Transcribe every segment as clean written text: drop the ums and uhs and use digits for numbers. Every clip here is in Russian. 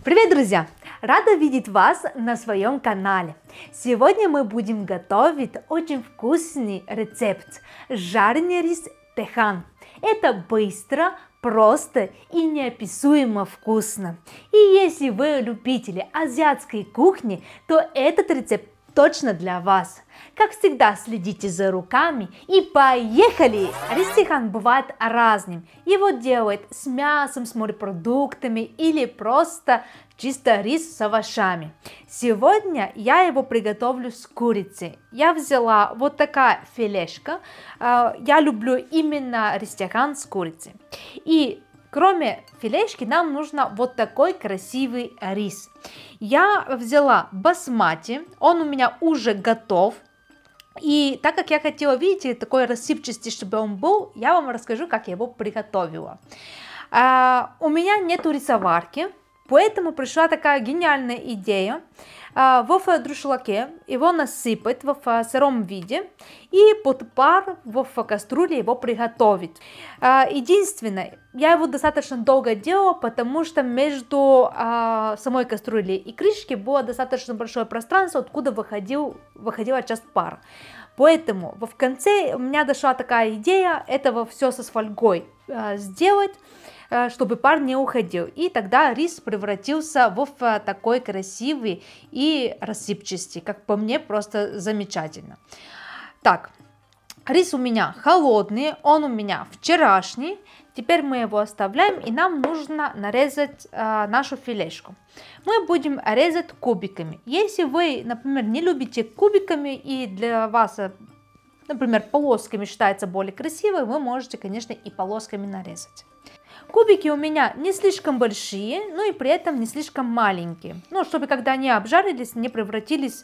Привет, друзья! Рада видеть вас на своем канале. Сегодня мы будем готовить очень вкусный рецепт – жареный рис техан. Это быстро, просто и неописуемо вкусно. И если вы любители азиатской кухни, то этот рецепт точно для вас. Как всегда, следите за руками и поехали! Рис техан бывает разным. Его делают с мясом, с морепродуктами или просто чисто рис с овощами. Сегодня я его приготовлю с курицей. Я взяла вот такая филешка. Я люблю именно рис техан с курицей. И кроме филешки нам нужно вот такой красивый рис. Я взяла басмати, он у меня уже готов. И так как я хотела, видите, такой рассыпчатый, чтобы он был, я вам расскажу, как я его приготовила. У меня нету рисоварки, поэтому пришла такая гениальная идея в друшлаке его насыпать в сыром виде и под пар в кастрюле его приготовить. Единственное, я его достаточно долго делала, потому что между самой кастрюлей и крышкой было достаточно большое пространство, откуда выходила часть пара. Поэтому в конце у меня дошла такая идея этого все со фольгой сделать, чтобы пар не уходил. И тогда рис превратился в такой красивый и рассыпчатый, как по мне, просто замечательно. Так, рис у меня холодный, он у меня вчерашний. Теперь мы его оставляем, и нам нужно нарезать нашу филешку. Мы будем резать кубиками. Если вы, например, не любите кубиками и для вас, например, полосками считается более красивой, вы можете, конечно, и полосками нарезать. Кубики у меня не слишком большие, но и при этом не слишком маленькие. Ну, чтобы когда они обжарились, не превратились,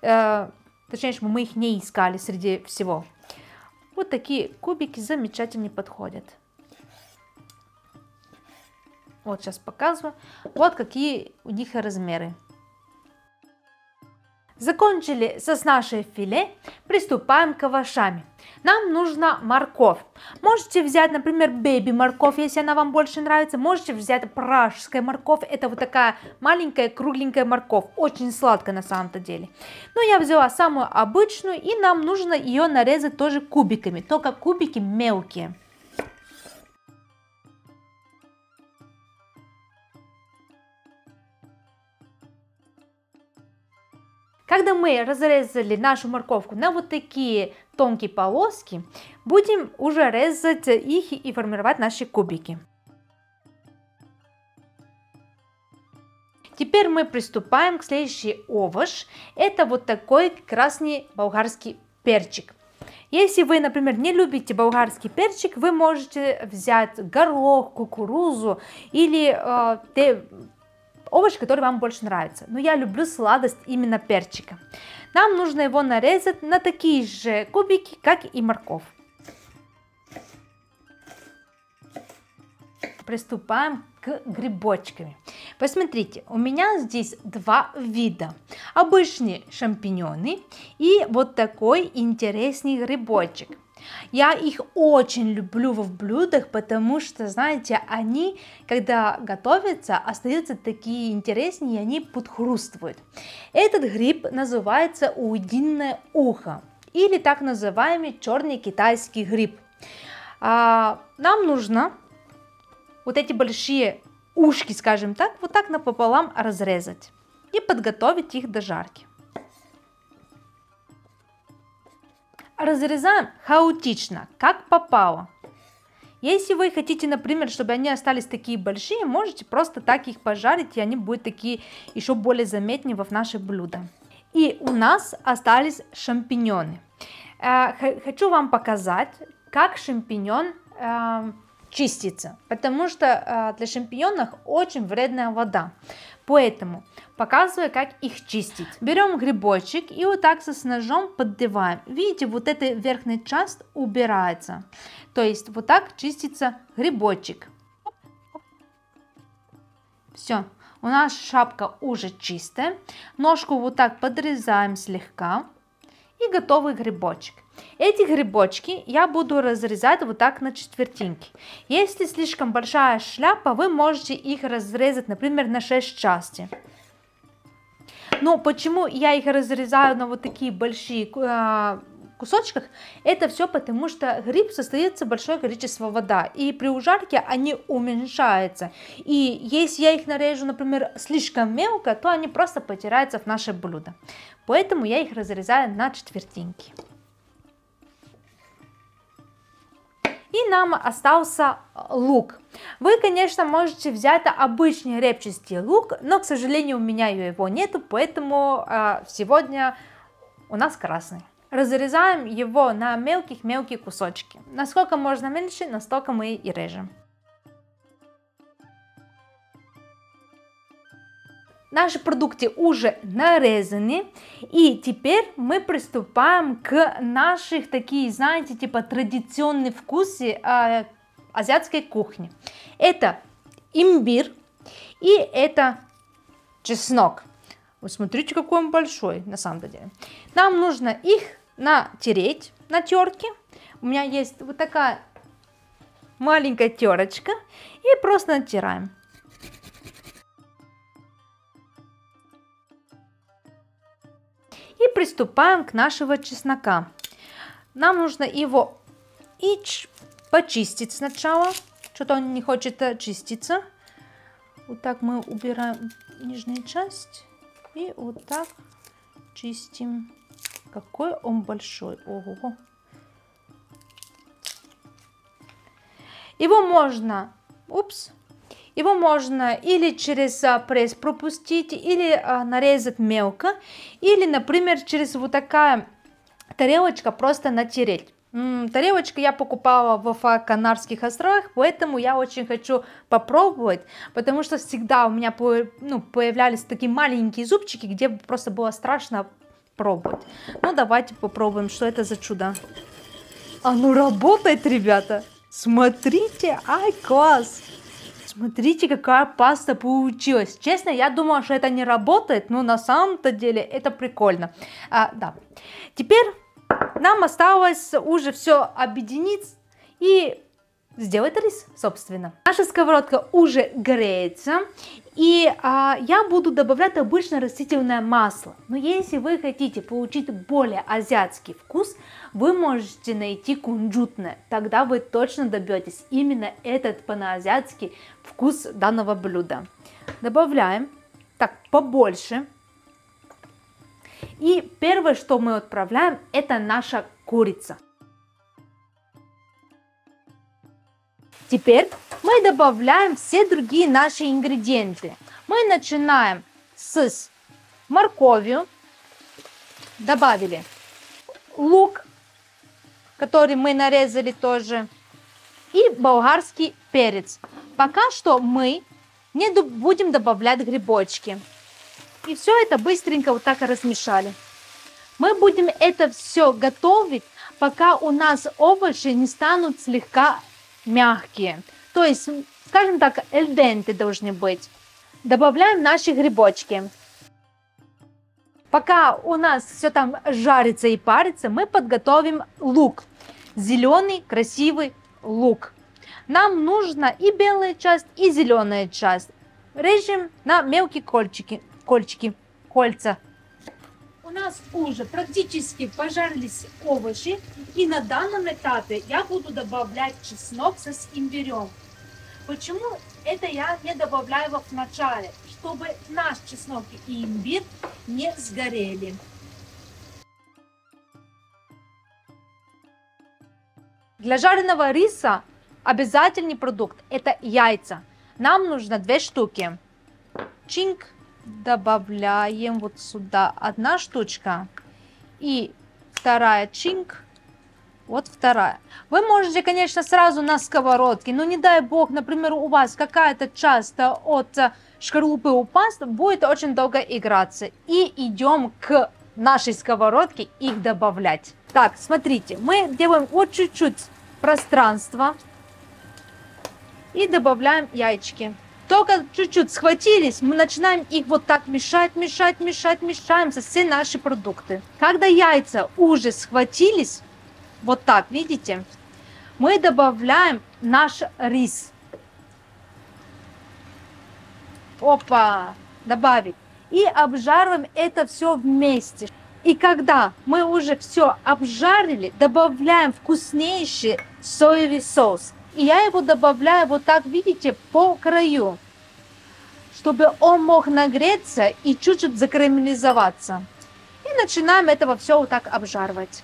точнее, чтобы мы их не искали среди всего. Вот такие кубики замечательно подходят. Вот сейчас показываю. Вот какие у них размеры. Закончили с нашей филе, приступаем к овощам. Нам нужна морковь. Можете взять, например, бэби-морковь, если она вам больше нравится. Можете взять пражская морковь. Это вот такая маленькая кругленькая морковь. Очень сладкая на самом-то деле. Но я взяла самую обычную, и нам нужно ее нарезать тоже кубиками. Только кубики мелкие. Когда мы разрезали нашу морковку на вот такие тонкие полоски, будем уже резать их и формировать наши кубики. Теперь мы приступаем к следующий овощ. Это вот такой красный болгарский перчик. Если вы, например, не любите болгарский перчик, вы можете взять горох, кукурузу или овощ, который вам больше нравится. Но я люблю сладость именно перчика. Нам нужно его нарезать на такие же кубики, как и морковь. Приступаем к грибочкам. Посмотрите, у меня здесь два вида. Обычные шампиньоны и вот такой интересный грибочек. Я их очень люблю в блюдах, потому что, знаете, они, когда готовятся, остаются такие интересные, и они подхрустывают. Этот гриб называется уйдиное ухо, или так называемый черный китайский гриб. Нам нужно вот эти большие ушки, скажем так, вот так напополам разрезать и подготовить их до жарки. Разрезаем хаотично, как попало. Если вы хотите, например, чтобы они остались такие большие, можете просто так их пожарить, и они будут такие еще более заметнее в наше блюдо. И у нас остались шампиньоны. Хочу вам показать, как шампиньон чистится, потому что для шампиньонов очень вредная вода. Поэтому показываю, как их чистить. Берем грибочек и вот так с ножом поддеваем. Видите, вот эта верхняя часть убирается. То есть вот так чистится грибочек. Все, у нас шапка уже чистая. Ножку вот так подрезаем слегка. И готовый грибочек. Эти грибочки я буду разрезать вот так на четвертинки. Если слишком большая шляпа, вы можете их разрезать, например, на 6 частей. Но почему я их разрезаю на вот такие большие кусочках? Это все потому, что гриб состоится большое количество воды, и при ужарке они уменьшаются. И если я их нарежу, например, слишком мелко, то они просто потеряются в наше блюдо. Поэтому я их разрезаю на четвертинки. И нам остался лук. Вы, конечно, можете взять обычный репчатый лук, но, к сожалению, у меня его нету, поэтому сегодня у нас красный. Разрезаем его на мелкие кусочки. Насколько можно меньше, настолько мы и режем. Наши продукты уже нарезаны, и теперь мы приступаем к наших такие, знаете, типа традиционные вкусы азиатской кухни. Это имбирь и это чеснок. Вы смотрите, какой он большой на самом деле. Нам нужно их натереть на терке. У меня есть вот такая маленькая терочка, и просто натираем. И приступаем к нашему чеснока. Нам нужно его почистить сначала. Что-то он не хочет чиститься. Вот так мы убираем нижнюю часть. И вот так чистим. Какой он большой. Ого. Его можно... Его можно или через пресс пропустить, или нарезать мелко, или, например, через вот такая тарелочка просто натереть. Тарелочку я покупала в Канарских островах, поэтому я очень хочу попробовать, потому что всегда у меня появлялись такие маленькие зубчики, где просто было страшно пробовать. Ну, давайте попробуем, что это за чудо. Оно работает, ребята! Смотрите, ай, класс! Смотрите, какая паста получилась. Честно, я думала, что это не работает, но на самом-то деле это прикольно. Да. Теперь нам осталось уже все объединить и сделать рис, собственно. Наша сковородка уже греется, и я буду добавлять обычное растительное масло. Но если вы хотите получить более азиатский вкус, вы можете найти кунжутное. Тогда вы точно добьетесь именно этот паназиатский вкус данного блюда. Добавляем так побольше. И первое, что мы отправляем, это наша курица. Теперь мы добавляем все другие наши ингредиенты. Мы начинаем с морковью. Добавили лук, который мы нарезали тоже. И болгарский перец. Пока что мы не будем добавлять грибочки. И все это быстренько вот так размешали. Мы будем это все готовить, пока у нас овощи не станут слегка мягкие. То есть, скажем так, эль денте должны быть. Добавляем наши грибочки. Пока у нас все там жарится и парится, мы подготовим лук. Зеленый красивый лук. Нам нужно и белая часть, и зеленая часть. Режем на мелкие кольца. У нас уже практически пожарились овощи, и на данном этапе я буду добавлять чеснок с имбирем. Почему это я не добавляю в начале? Чтобы наш чеснок и имбирь не сгорели. Для жареного риса обязательный продукт – это яйца. Нам нужно 2 штуки. Чинк. Добавляем вот сюда 1 штучка. И вторая чинк. Вот вторая. Вы можете, конечно, сразу на сковородке, но не дай бог, например, у вас какая-то часть от шкарлупы упасть, будет очень долго играться. И идем к нашей сковородке их добавлять. Так, смотрите, мы делаем вот чуть-чуть пространства и добавляем яички. Только чуть-чуть схватились, мы начинаем их вот так мешаем со все наши продукты. Когда яйца уже схватились, Вот так, видите? Мы добавляем наш рис. Опа, добавить. И обжариваем это все вместе. И когда мы уже все обжарили, добавляем вкуснейший соевый соус. И я его добавляю вот так, видите, по краю, чтобы он мог нагреться и чуть-чуть закарамелизоваться. И начинаем этого все вот так обжаривать.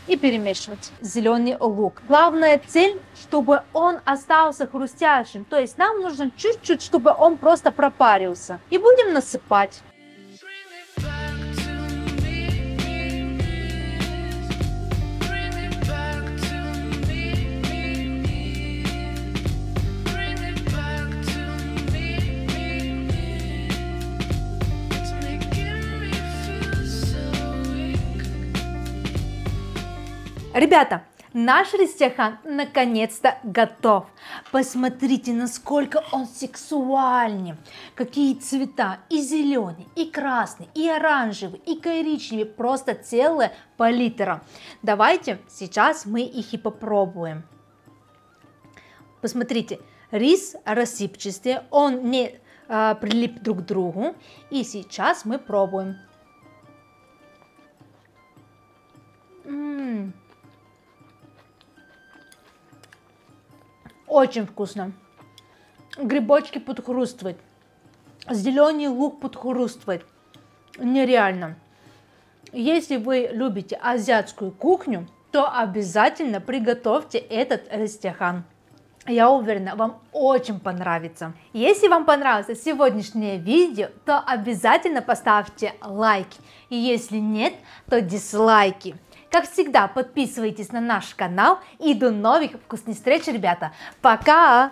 И перемешивать. Зеленый лук. Главная цель, чтобы он остался хрустящим. То есть нам нужно чуть-чуть, чтобы он просто пропарился. И будем насыпать. Ребята, наш рис-тяхан наконец-то готов. Посмотрите, насколько он сексуальный. Какие цвета. И зеленый, и красный, и оранжевый, и коричневый. Просто целая палитра. Давайте сейчас мы их и попробуем. Посмотрите, рис рассыпчатый, он не прилип друг к другу. И сейчас мы пробуем. Очень вкусно. Грибочки подхрустывают. Зеленый лук подхрустывает. Нереально. Если вы любите азиатскую кухню, то обязательно приготовьте этот рис-тяхан. Я уверена, вам очень понравится. Если вам понравилось сегодняшнее видео, то обязательно поставьте лайк. И если нет, то дизлайки. Как всегда, подписывайтесь на наш канал и до новых вкусных встреч, ребята. Пока!